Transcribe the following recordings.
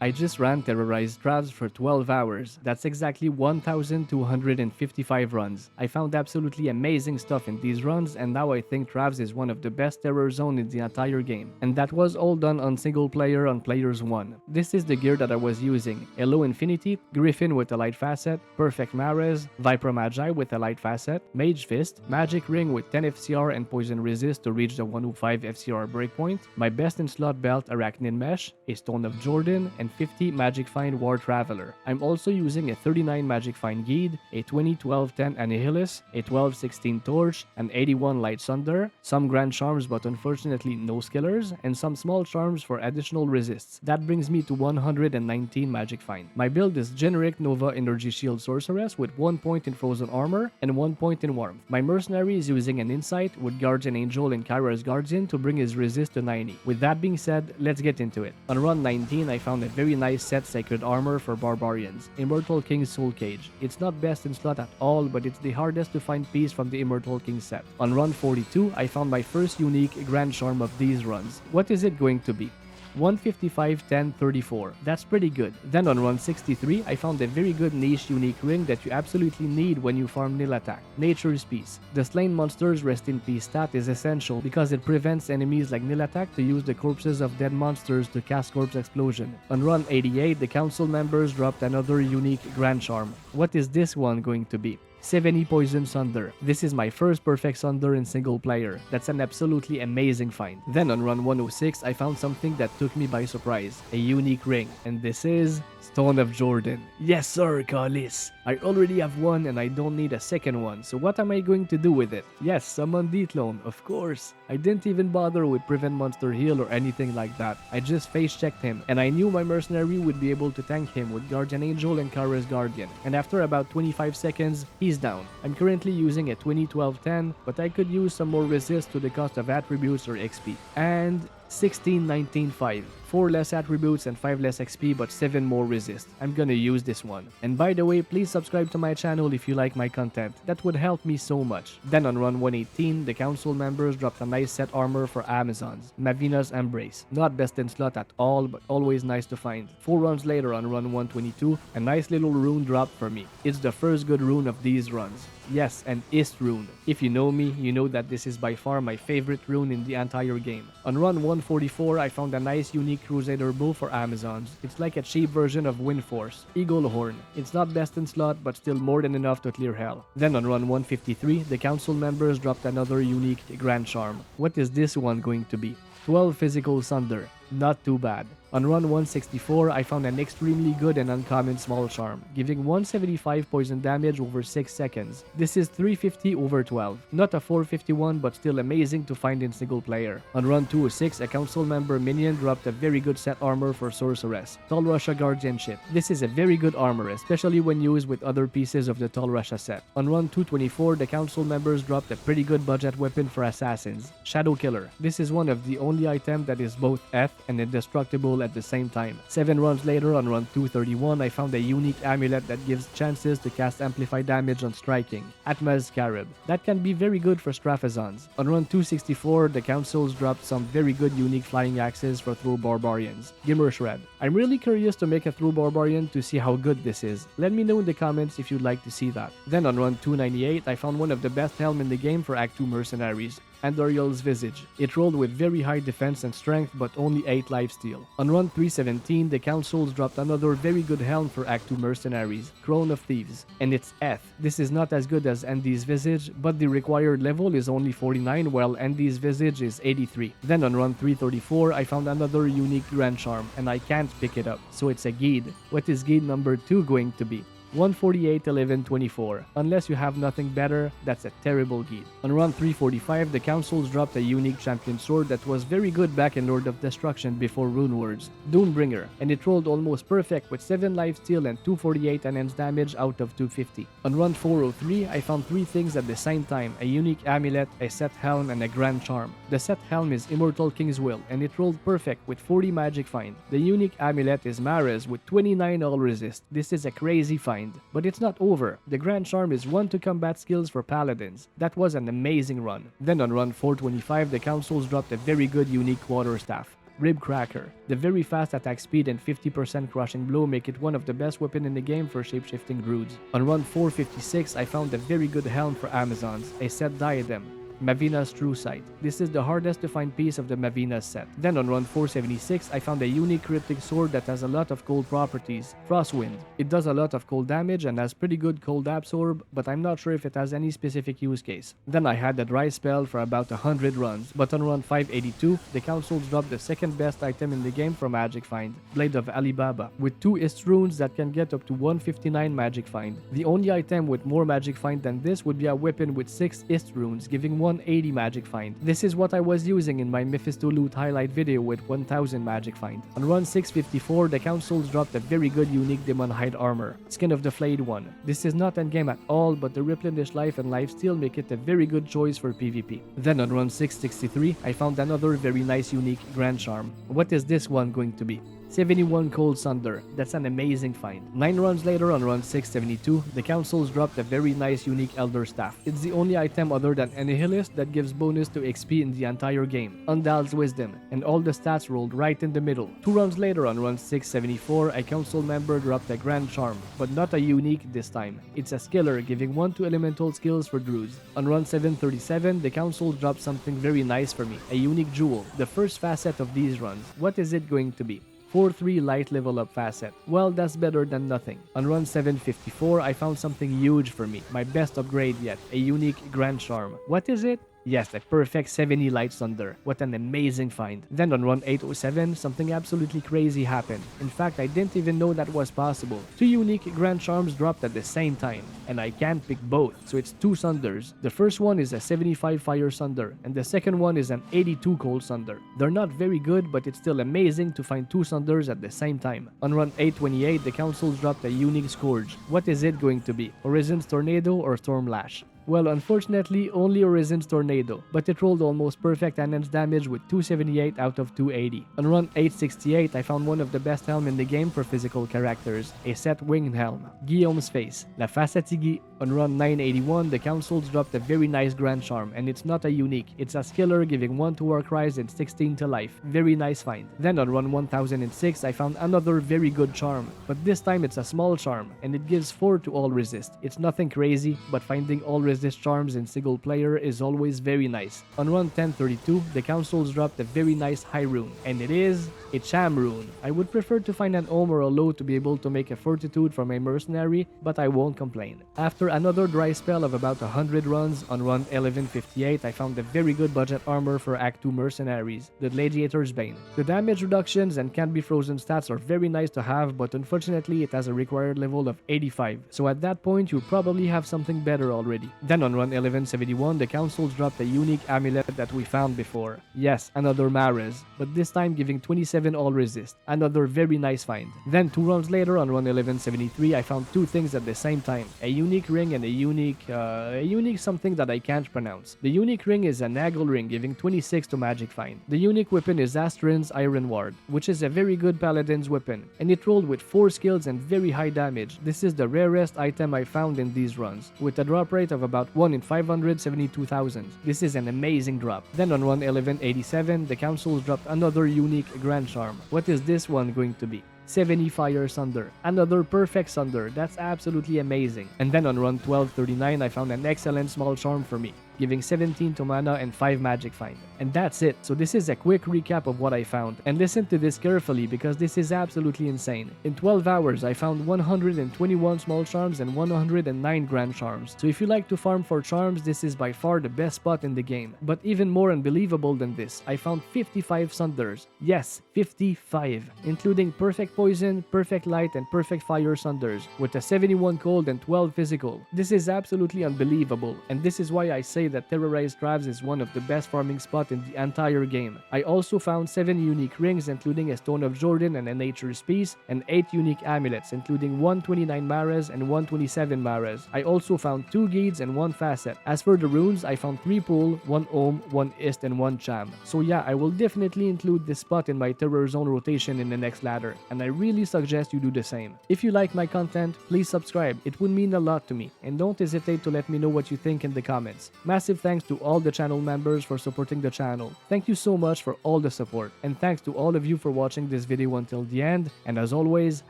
I just ran Terrorized Travs for 12 hours. That's exactly 1,255 runs. I found absolutely amazing stuff in these runs, and now I think Travs is one of the best terror zone in the entire game. And that was all done on single player on Players 1. This is the gear that I was using. Hello Infinity, Griffin with a light facet, Perfect Mares, Viper Magi with a light facet, Mage Fist, Magic Ring with 10 FCR and Poison Resist to reach the 105 FCR breakpoint, my best in slot belt Arachnid Mesh, a Stone of Jordan, and 50 Magic Find War Traveler. I'm also using a 39 Magic Find Guide, a 20 12-10 Annihilus, a 12-16 Torch, an 81 Light Sunder, some Grand Charms but unfortunately no Skillers, and some small charms for additional resists. That brings me to 119 Magic Find. My build is generic Nova Energy Shield Sorceress with 1 point in Frozen Armor and 1 point in Warmth. My mercenary is using an Insight with Guardian Angel and Kyra's Guardian to bring his resist to 90. With that being said, let's get into it. On run 19, I found a very nice set Sacred Armor for Barbarians, Immortal King's Soul Cage. It's not best in slot at all, but it's the hardest to find piece from the Immortal King set. On run 42, I found my first unique Grand Charm of these runs. What is it going to be? 155 10 34. That's pretty good. Then on run 63, I found a very good niche unique ring that you absolutely need when you farm nil attack. Nature's Peace. The slain monsters rest in peace stat is essential because it prevents enemies like nil attack to use the corpses of dead monsters to cast Corpse Explosion. On run 88, the council members dropped another unique Grand Charm. What is this one going to be? 70 Poison Sunder. This is my first perfect Sunder in single player. That's an absolutely amazing find. Then on run 106, I found something that took me by surprise. A unique ring. And this is Stone of Jordan. Yes sir, Kalis. I already have one and I don't need a second one. So what am I going to do with it? Yes, summon Deathlone, of course. I didn't even bother with Prevent Monster Heal or anything like that. I just face checked him. And I knew my mercenary would be able to tank him with Guardian Angel and Kara's Guardian. And after about 25 seconds, he's down. I'm currently using a 20-12-10, but I could use some more resist to the cost of attributes or XP. And 16-19-5. 4 less attributes and 5 less XP but 7 more resist. I'm gonna use this one. And by the way, please subscribe to my channel if you like my content. That would help me so much. Then on run 118, the council members dropped a nice set armor for Amazons. Mavina's Embrace. Not best in slot at all, but always nice to find. 4 runs later on run 122, a nice little rune dropped for me. It's the first good rune of these runs. Yes, an Ist rune. If you know me, you know that this is by far my favorite rune in the entire game. On run 144, I found a nice unique Crusader bow for Amazons. It's like a cheap version of Wind Force. Eagle Horn. It's not best in slot, but still more than enough to clear hell. Then on run 153, the council members dropped another unique Grand Charm. What is this one going to be? 12 Physical Sunder. Not too bad. On run 164, I found an extremely good and uncommon small charm, giving 175 poison damage over 6 seconds. This is 350 over 12. Not a 451, but still amazing to find in single player. On run 206, a council member minion dropped a very good set armor for Sorceress, Tall Russia Guardianship. This is a very good armor, especially when used with other pieces of the Tall Russia set. On run 224, the council members dropped a pretty good budget weapon for assassins, Shadow Killer. This is one of the only items that is both F and indestructible at the same time. 7 runs later on run 231, I found a unique amulet that gives chances to cast amplified damage on striking, Atma's Scarab. That can be very good for Straphazons. On run 264, the councils dropped some very good unique flying axes for Throw Barbarians, Gimmer Shred. I'm really curious to make a Throw Barbarian to see how good this is. Let me know in the comments if you'd like to see that. Then on run 298, I found one of the best helm in the game for Act 2 mercenaries, Andoriel's Visage. It rolled with very high defense and strength but only 8 lifesteal. On run 317, the councils dropped another very good helm for Act 2 mercenaries, Crown of Thieves. And it's F. This is not as good as Andy's Visage, but the required level is only 49 while Andy's Visage is 83. Then on run 334, I found another unique Grand Charm and I can't pick it up, so it's a Guide. What is Guide number 2 going to be? 148, 11, 24. Unless you have nothing better, that's a terrible guide. On run 345, the councils dropped a unique champion sword that was very good back in Lord of Destruction before Rune Words, Doombringer, and it rolled almost perfect with 7 lifesteal and 248 enhanced damage out of 250. On run 403, I found 3 things at the same time, a unique amulet, a set helm, and a grand charm. The set helm is Immortal King's Will, and it rolled perfect with 40 magic find. The unique amulet is Mares with 29 all resist. This is a crazy find. But it's not over. The Grand Charm is 1 to combat skills for Paladins. That was an amazing run. Then on run 425, the councils dropped a very good unique Quarterstaff. Rib Cracker. The very fast attack speed and 50% crushing blow make it one of the best weapons in the game for shapeshifting druids. On run 456, I found a very good helm for Amazons, a set diadem. Mavina's True Sight. This is the hardest to find piece of the Mavina's set. Then on run 476, I found a unique cryptic sword that has a lot of cold properties. Frostwind. It does a lot of cold damage and has pretty good cold absorb, but I'm not sure if it has any specific use case. Then I had the dry spell for about 100 runs, but on run 582, the councils dropped the second best item in the game for Magic Find, Blade of Alibaba, with 2 Ist runes that can get up to 159 Magic Find. The only item with more Magic Find than this would be a weapon with 6 Ist runes, giving 180 Magic Find. This is what I was using in my Mephisto loot highlight video with 1000 Magic Find. On run 654, the councils dropped a very good unique Demon Hide armor, Skin of the Flayed One. This is not endgame at all, but the replenished life and lifesteal make it a very good choice for PvP. Then on run 663, I found another very nice unique Grand Charm. What is this one going to be? 71 Cold Sunder. That's an amazing find. 9 runs later on run 672, the councils dropped a very nice unique Elder Staff. It's the only item other than Annihilist that gives bonus to XP in the entire game. Undal's Wisdom, and all the stats rolled right in the middle. 2 runs later on run 674, a council member dropped a Grand Charm, but not a unique this time. It's a skiller, giving 1 to elemental skills for druids. On run 737, the council dropped something very nice for me, a unique jewel, the first facet of these runs. What is it going to be? 4-3 light level up facet. Well, that's better than nothing. On run 754, I found something huge for me, my best upgrade yet, a unique Grand Charm. What is it? Yes, a perfect 70 Light Thunder. What an amazing find. Then on run 807, something absolutely crazy happened. In fact, I didn't even know that was possible. 2 unique Grand Charms dropped at the same time, and I can't pick both, so it's 2 Thunders. The first one is a 75 Fire Thunder, and the second one is an 82 Cold Thunder. They're not very good, but it's still amazing to find 2 Thunders at the same time. On run 828, the councils dropped a unique Scourge. What is it going to be? Horizon's Tornado or Storm Lash? Well, unfortunately, only Horizon's Tornado, but it rolled almost perfect enhanced damage with 278 out of 280. On run 868, I found one of the best helm in the game for physical characters, a set winged helm, Guillaume's Face, La Façatigue. On run 981, the councils dropped a very nice Grand Charm, and it's not a unique, it's a skiller giving 1 to Warcries and 16 to life. Very nice find. Then on run 1006, I found another very good charm, but this time it's a small charm, and it gives 4 to all resist. It's nothing crazy, but finding all resist charms in single player is always very nice. On run 1032, the councils dropped a very nice high rune, and it is a Cham rune. I would prefer to find an Ohm or a Low to be able to make a Fortitude from a mercenary, but I won't complain. After another dry spell of about 100 runs, on run 1158, I found a very good budget armor for Act 2 mercenaries, the Gladiator's Bane. The damage reductions and can't be frozen stats are very nice to have, but unfortunately it has a required level of 85, so at that point you'll probably have something better already. Then on run 1171, the councils dropped a unique amulet that we found before. Yes, another Mares, but this time giving 27 all resist. Another very nice find. Then 2 runs later on run 1173, I found 2 things at the same time. A unique ring and a unique something that I can't pronounce. The unique ring is a Nagel ring giving 26 to Magic Find. The unique weapon is Astrin's Iron Ward, which is a very good paladin's weapon, and it rolled with 4 skills and very high damage. This is the rarest item I found in these runs, with a drop rate of about 1 in 572,000. This is an amazing drop. Then on run 1187, the councils dropped another unique Grand Charm. What is this one going to be? 70 Fire Sunder. Another perfect Sunder. That's absolutely amazing. And then on run 1239, I found an excellent small charm for me, giving 17 to mana and 5 Magic Find. And that's it. So this is a quick recap of what I found. And listen to this carefully because this is absolutely insane. In 12 hours, I found 121 small charms and 109 grand charms. So if you like to farm for charms, this is by far the best spot in the game. But even more unbelievable than this, I found 55 Sunders. Yes, 55, including Perfect Poison, Perfect Light, and Perfect Fire Sunders, with a 71 cold and 12 physical. This is absolutely unbelievable, and this is why I say that Terrorized Travs is one of the best farming spots in the entire game. I also found 7 unique rings, including a Stone of Jordan and a Nature's Peace, and 8 unique amulets, including 129 Maras and 127 Maras. I also found 2 Geeds and 1 Facet. As for the runes, I found 3 Pull, 1 Ohm, 1 Ist, and 1 Cham. So yeah, I will definitely include this spot in my Terror Zone rotation in the next ladder, and I really suggest you do the same. If you like my content, please subscribe. It would mean a lot to me, and don't hesitate to let me know what you think in the comments. Massive thanks to all the channel members for supporting the channel. Thank you so much for all the support, and thanks to all of you for watching this video until the end, and as always,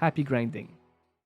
happy grinding.